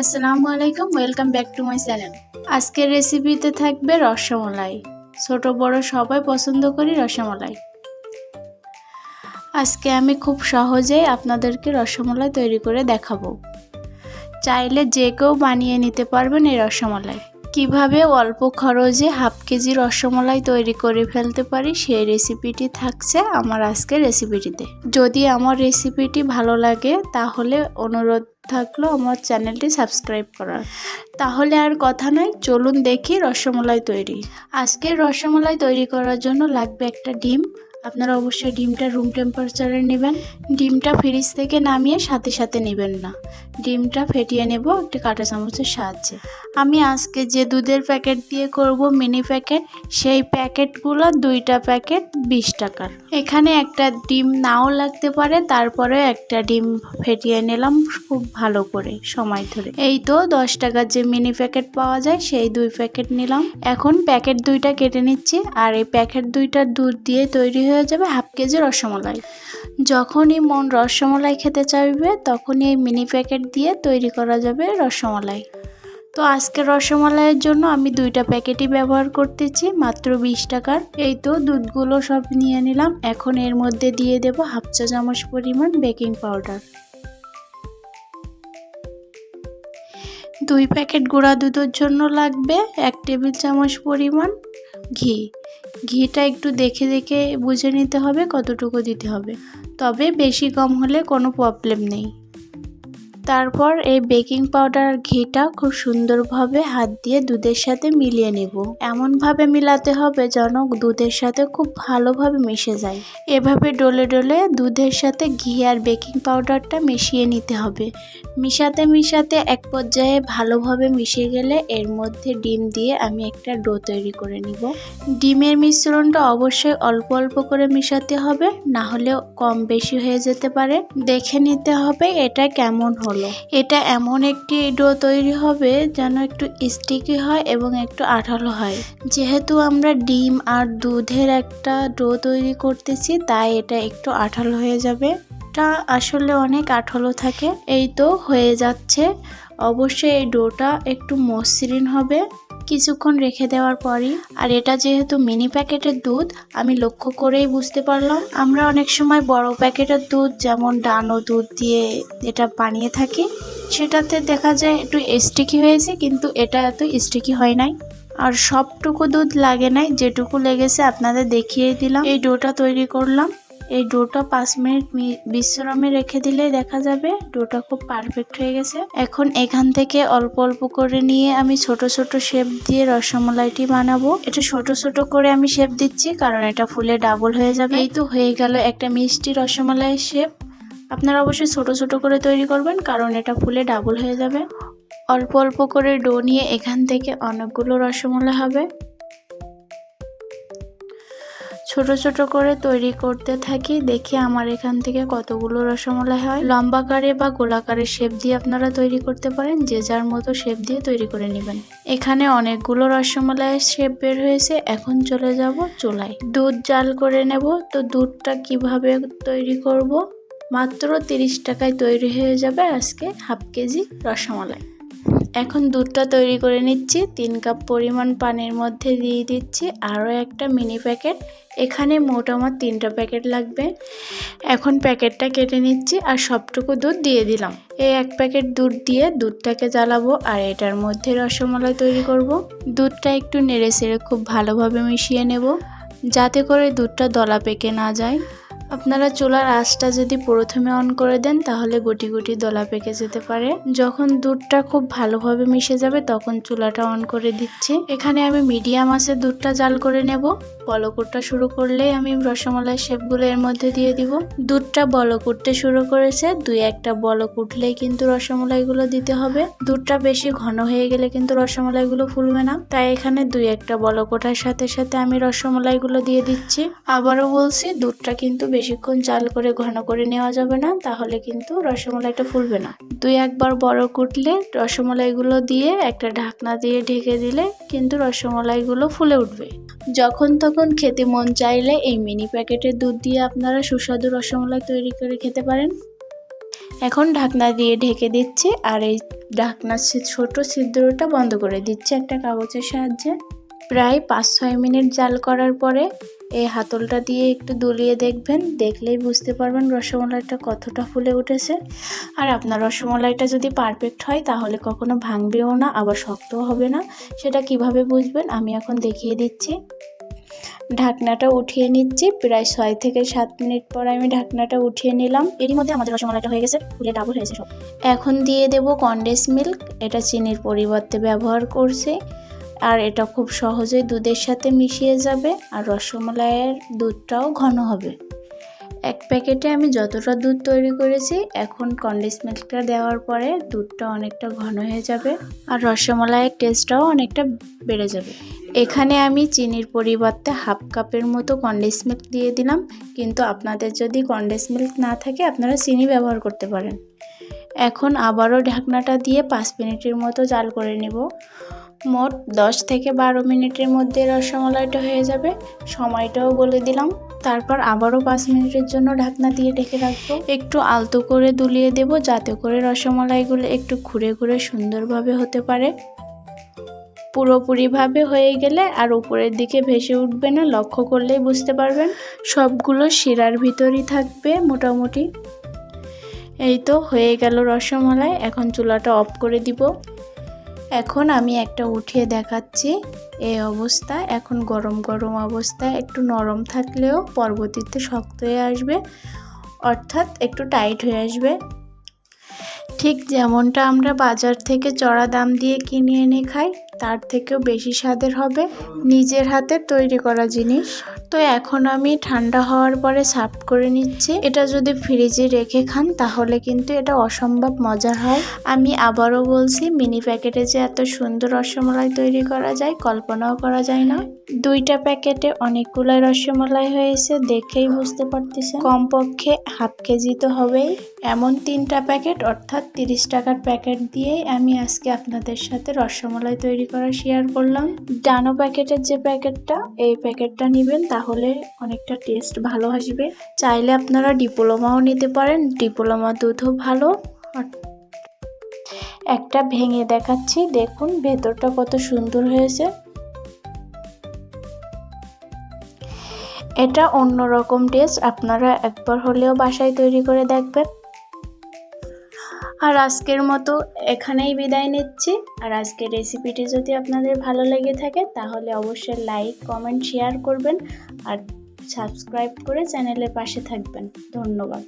আসসালামু আলাইকুম, welcome back to my channel. আজকের রেসিপিতে থাকবে রসমালাই। ছোট বড় সবাই পছন্দ করি রসমালাই। আজকে আমি খুব সহজেই আপনাদেরকে রসমালাই তৈরি করে দেখাবো। চাইলে যে কেউ বানিয়ে নিতে পারবেন এই রসমালাই। কিভাবে অল্প খরচে হাফ কেজি রসমালাই তৈরি করে ফেলতে পারি সেই রেসিপিটি থাকছে আমার আজকের রেসিপিটিতে। যদি আমার রেসিপিটি ভালো লাগে তাহলে অনুরোধ থাকলো আমার চ্যানেলটি সাবস্ক্রাইব করার। তাহলে আর কথা নয়, চলুন দেখি রসমালাই তৈরি। আজকের রসমালাই তৈরি করার জন্য লাগবে একটা ডিম। আপনারা অবশ্যই ডিমটা রুম টেম্পারেচারে নেবেন। ডিমটা ফ্রিজ থেকে নামিয়ে সাথে সাথে নেবেন না, ডিমটা ফেটিয়ে নেব একটি কাঁটা চামচের সাহায্যে। আমি আজকে যে দুধের প্যাকেট দিয়ে করব মিনি প্যাকেট, সেই প্যাকেটগুলো 2টা প্যাকেট 20 টাকার। এখানে একটা ডিম নাও লাগতে পারে, তারপরে একটা ডিম ফেটিয়ে নিলাম খুব ভালো করে সময় ধরে। এই তো 10 টাকার যে মিনি প্যাকেট পাওয়া যায় সেই 2 প্যাকেট নিলাম। এখন প্যাকেট 2টা কেটে নিচ্ছি, আর এই প্যাকেট 2টার দুধ দিয়ে তৈরি হয়ে যাবে হাফ কেজি রসমালাই। যখনই মন রসমালাই খেতে চাইবে তখনই এই মিনি প্যাকেট দিয়ে তৈরি করা যাবে রসমালাই। তো আজকে রসমালাইয়ের জন্য আমি 2টা প্যাকেটই ব্যবহার করতেছি, মাত্র 20 টাকার। এই তো দুধগুলো সব নিয়ে নিলাম। এখন এর মধ্যে দিয়ে দেব হাফ চা চামচ পরিমাণ বেকিং পাউডার। 2 প্যাকেট গুঁড়া দুধের জন্য লাগবে 1 টেবিল চামচ পরিমাণ ঘি। ঘিটা একটু দেখে দেখে বুঝে নিতে হবে কতটুকু দিতে হবে, তবে বেশি কম হলে কোনো প্রবলেম নেই। তারপর এই বেকিং পাউডার আর ঘিটা খুব সুন্দরভাবে হাত দিয়ে দুধের সাথে মিলিয়ে নেব। এমনভাবে মিলাতে হবে যেন দুধের সাথে খুব ভালোভাবে মিশে যায়। এভাবে ডলে ডলে দুধের সাথে ঘি আর বেকিং পাউডারটা মিশিয়ে নিতে হবে। মিশাতে মিশাতে এক পর্যায়ে ভালোভাবে মিশে গেলে এর মধ্যে ডিম দিয়ে আমি একটা ডো তৈরি করে নিব। ডিমের মিশ্রণটা অবশ্যই অল্প অল্প করে মিশাতে হবে, না হলে কম বেশি হয়ে যেতে পারে। দেখে নিতে হবে এটা কেমন হলো। এটা এমন একটি ডো তৈরি হবে যেন একটু স্টিকি হয় এবং একটু আঠালো হয়। যেহেতু আমরা ডিম আর দুধের একটা ডো তৈরি করতেছি, তাই এটা একটু আঠালো হয়ে যাবে। এটা আসলে অনেক আঠালো থাকে। এই তো হয়ে যাচ্ছে। অবশ্যই এই ডোটা একটু মসৃণ হবে কিছুক্ষণ রেখে দেওয়ার পরই। আর এটা যেহেতু মিনি প্যাকেটের দুধ, আমি লক্ষ্য করেই বুঝতে পারলাম। আমরা অনেক সময় বড় প্যাকেটের দুধ যেমন ডানো দুধ দিয়ে এটা বানিয়ে থাকি, সেটাতে দেখা যায় একটু স্টিকি হয়েছে, কিন্তু এটা এত স্টিকি হয় নাই। আর সবটুকু দুধ লাগে নাই, যেটুকু লেগেছে আপনাদের দেখিয়ে দিলাম। এই ডোটা তৈরি করলাম। এই ডোটা 5 মিনিট বিশ্রামে রেখে দিলে দেখা যাবে ডোটা খুব পারফেক্ট হয়ে গেছে। এখন এখান থেকে অল্প অল্প করে নিয়ে আমি ছোট ছোট শেপ দিয়ে রসমালাইটি বানাবো। এটা ছোট ছোট করে আমি শেপ দিচ্ছি কারণ এটা ফুলে ডাবল হয়ে যাবে। এই তো হয়ে গেল একটা মিষ্টি রসমালাইয়ের শেপ। আপনারা অবশ্যই ছোট ছোট করে তৈরি করবেন কারণ এটা ফুলে ডাবল হয়ে যাবে। অল্প অল্প করে ডো নিয়ে এখান থেকে অনেকগুলো রসমালাই হবে। ছোট ছোট করে তৈরি করতে থাকি, দেখি আমার এখান থেকে কতগুলো রসমালাই হয়। লম্বাকারে বা গোলাকারে শেপ দিয়ে আপনারা তৈরি করতে পারেন, যে যার মতো শেপ দিয়ে তৈরি করে নেবেন। এখানে অনেকগুলো রসমালাইয়ের শেপ বের হয়েছে। এখন চলে যাব চুলায়, দুধ জাল করে নেব। তো দুধটা কিভাবে তৈরি করব, মাত্র 30 টাকায় তৈরি হয়ে যাবে আজকে হাফ কেজি রসমালাই। এখন দুধটা তৈরি করে নিচ্ছি। 3 কাপ পরিমাণ পানির মধ্যে দিয়ে দিচ্ছি আরও একটা মিনি প্যাকেট। এখানে মোট আমার 3টা প্যাকেট লাগবে। এখন প্যাকেটটা কেটে নিচ্ছি আর সবটুকু দুধ দিয়ে দিলাম। এই 1 প্যাকেট দুধ দিয়ে দুধটাকে জ্বালাবো আর এটার মধ্যে রসমালাই তৈরি করব। দুধটা একটু নেড়ে চেড়ে খুব ভালোভাবে মিশিয়ে নেব, যাতে করে দুধটা দলা পেকে না যায়। আপনারা চুলার আঁচটা যদি প্রথমে অন করে দেন তাহলে গুটি গুটি দলা পেকে যেতে পারে। যখন দুধটা খুব ভালোভাবে মিশে যাবে তখন চুলাটা অন করে দিচ্ছি। এখানে আমি মিডিয়াম আঁচে দুধটা জাল করে নেব। বলক উঠতে শুরু করলেই আমি রসমালাই শেপগুলো এর মধ্যে দিয়ে দিব। দুধটা বলক উঠতে শুরু করেছে, 2-1টা বলক উঠলেই কিন্তু রসমালাইগুলো দিতে হবে। দুধটা বেশি ঘন হয়ে গেলে কিন্তু রসমালাইগুলো ফুলবে না, তাই এখানে 2-1টা বলক ওঠার সাথে সাথে আমি রসমালাইগুলো দিয়ে দিচ্ছি। আবারও বলছি, দুধটা কিন্তু বেশিক্ষণ জাল করে ঘন করে নেওয়া যাবে না, তাহলে কিন্তু রসমালাইটা ফুলবে না। 2-1বার বলক উঠলে রসমালাইগুলো দিয়ে একটা ঢাকনা দিয়ে ঢেকে দিলে কিন্তু রসমালাইগুলো ফুলে উঠবে। যখন তখন খেতে মন চাইলে এই মিনি প্যাকেটের দুধ দিয়ে আপনারা সুস্বাদু রসমালাই তৈরি করে খেতে পারেন। এখন ঢাকনা দিয়ে ঢেকে দিচ্ছি আর এই ঢাকনার ছোট ছিদ্রটা বন্ধ করে দিচ্ছি একটা কাগজের সাহায্যে। প্রায় 5-6 মিনিট জাল করার পরে এই হাতলটা দিয়ে একটু দুলিয়ে দেখবেন, দেখলেই বুঝতে পারবেন রসমালাইটা কতটা ফুলে উঠেছে। আর আপনার রসমালাইটা যদি পারফেক্ট হয় তাহলে কখনো ভাঙবেও না, আবার শক্তও হবে না। সেটা কিভাবে বুঝবেন আমি এখন দেখিয়ে দিচ্ছি। ঢাকনাটা উঠিয়ে নিচ্ছি, প্রায় 6 থেকে 7 মিনিট পর আমি ঢাকনাটা উঠিয়ে নিলাম। এরই মধ্যে আমাদের রসমালাইটা হয়ে গেছে, ফুলে ডাবল হয়েছে সব। এখন দিয়ে দেব কনডেন্স মিল্ক, এটা চিনির পরিবর্তে ব্যবহার করছি। আর এটা খুব সহজেই দুধের সাথে মিশিয়ে যাবে আর রসমালাইয়ের দুধটাও ঘন হবে। এক প্যাকেটে আমি যতটা দুধ তৈরি করেছি, এখন কনডেন্স মিল্কটা দেওয়ার পরে দুধটা অনেকটা ঘন হয়ে যাবে আর রসমালাইয়ের টেস্টটাও অনেকটা বেড়ে যাবে। এখানে আমি চিনির পরিবর্তে হাফ কাপের মতো কনডেন্স মিল্ক দিয়ে দিলাম, কিন্তু আপনাদের যদি কনডেন্স মিল্ক না থাকে আপনারা চিনি ব্যবহার করতে পারেন। এখন আবারও ঢাকনাটা দিয়ে 5 মিনিটের মতো জাল করে নেব। মোট 10 থেকে 12 মিনিটের মধ্যে রসমালাইটা হয়ে যাবে। সময়টাও বলে দিলাম। তারপর আবারও 5 মিনিটের জন্য ঢাকনা দিয়ে ঢেকে রাখবো। একটু আলতো করে দুলিয়ে দেব যাতে করে রসমালাইগুলো একটু ঘুরে ঘুরে সুন্দরভাবে হতে পারে। পুরোপুরিভাবে হয়ে গেলে আর উপরের দিকে ভেসে উঠবে না, লক্ষ্য করলেই বুঝতে পারবেন। সবগুলো শিরার ভিতরই থাকবে মোটামুটি। এই তো হয়ে গেল রসমালাই। এখন চুলাটা অফ করে দিব। এখন আমি একটা উঠিয়ে দেখাচ্ছি। এই অবস্থা, এখন গরম গরম অবস্থায় একটু নরম থাকলেও পরবর্তীতে শক্ত হয়ে আসবে, অর্থাৎ একটু টাইট হয়ে আসবে। ঠিক যেমনটা আমরা বাজার থেকে চড়া দাম দিয়ে কিনে এনে খাই, তার থেকেও বেশি স্বাদের হবে নিজের হাতে তৈরি করা জিনিস। তো এখন আমি ঠান্ডা হওয়ার পরে সার্ভ করে নিচ্ছি। এটা যদি ফ্রিজে রেখে খান তাহলে কিন্তু এটা অসম্ভব মজার হয়। আমি আবারও বলছি, মিনি প্যাকেটে যে এত সুন্দর রসমালাই তৈরি করা যায় কল্পনাও করা যায় না। 2টা প্যাকেটে অনেকগুলো রসমালাই হয়েছে, দেখেই বুঝতে পারতেছেন কমপক্ষে হাফ কেজি তো হবেই। এমন 3টা প্যাকেট অর্থাৎ 30 টাকার প্যাকেট দিয়েই আমি আজকে আপনাদের সাথে রসমালাই তৈরি করা শেয়ার করলাম। ডানো প্যাকেটের যে প্যাকেটটা, এই প্যাকেটটা নেবেন তাহলে অনেকটা টেস্ট ভালো আসবে। চাইলে আপনারা ডিপ্লোমাও নিতে পারেন, ডিপ্লোমা দুধও ভালো। একটা ভেঙে দেখাচ্ছি, দেখুন ভেতরটা কত সুন্দর হয়েছে। এটা অন্যরকম টেস্ট, আপনারা একবার হলেও বাসায় তৈরি করে দেখবেন। আর আজকের মতো এখানেই বিদায় নিচ্ছি। আর আজকের রেসিপিটি যদি আপনাদের ভালো লেগে থাকে তাহলে অবশ্যই লাইক, কমেন্ট, শেয়ার করবেন আর সাবস্ক্রাইব করে চ্যানেলের পাশে থাকবেন। ধন্যবাদ।